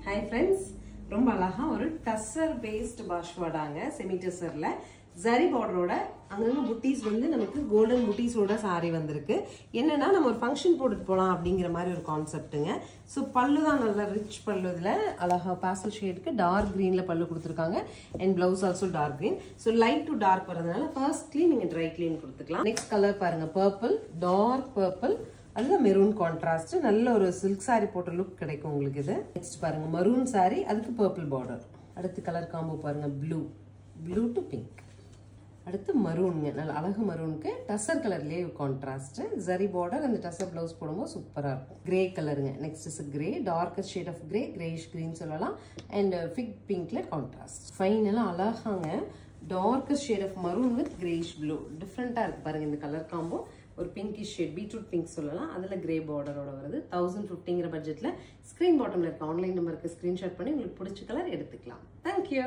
Hi friends, ரொம்ப அழகா ஒரு டஸ்ஸர் பேஸ்ட் பாஷ்வாடாங்க செமி டஸ்ஸர்ல ஜரி பார்டரோட அங்கங்க புட்டீஸ் வந்து நமக்கு கோல்டன் புட்டீஸோட சாரி வந்திருக்கு. என்னன்னா நம்ம ஒரு ஃபங்க்ஷன் போட்டுட்டு போலாம் அப்படிங்கிற மாதிரி ஒரு கான்செப்ட்டுங்க. ஸோ பல்லு தான் நல்ல ரிச் பல்லு. இதில் அழகா பாஸ்டல் ஷேடுக்கு டார்க் க்ரீனில் பல்லு கொடுத்துருக்காங்க and blouse also dark green. So light to dark வரதுனால ஃபர்ஸ்ட்லி நீங்கள் ட்ரை க்ளீன் கொடுத்துக்கலாம். நெக்ஸ்ட் கலர் பாருங்க, பர்பிள், டார்க் பர்பிள், அதுல மெரூன் கான்ட்ராஸ்ட், நல்ல ஒரு சில்க் சாரி போட்ட லுக் கிடைக்கும் உங்களுக்கு. இது நெக்ஸ்ட் பாருங்க, மரூன் சாரி, அதுக்கு பர்பிள் பார்டர். அடுத்து கலர் காம்போ பாருங்க, ப்ளூ டு பிங்க். அடுத்து மரூனுங்க, நல்ல அழகு மரூனுக்கு டசர் கலர்லயே கான்ட்ராஸ்ட், ஜரி பார்டர், அந்த டசர் பிளவுஸ் போடும்போது சூப்பரா இருக்கும். கிரே கலருங்க, next is grey, darker shade of grey, greyish green சொல்லலாம், அண்ட் ஃபிக் பிங்க்ல கான்ட்ராஸ்ட். ஃபைனலா அழகாங்க darker shade of maroon with greyish blue. டிஃப்ரெண்டா இருக்கு பாருங்க இந்த கலர் காம்போ. ஒரு பிங்கிஷ் ஷேட், பீட்ரூட் பிங்க் சொல்லலாம், அதுல கிரே பார்டரோட வருது. 1050ங்கிற பட்ஜெட்ல ஸ்கிரீன் பாட்டம்ல இருக்க ஆன்லைன் நம்பருக்கு ஸ்கிரீன்ஷாட் பண்ணி உங்களுக்கு பிடிச்ச கலர் எடுத்துக்கலாம். தேங்க்யூ.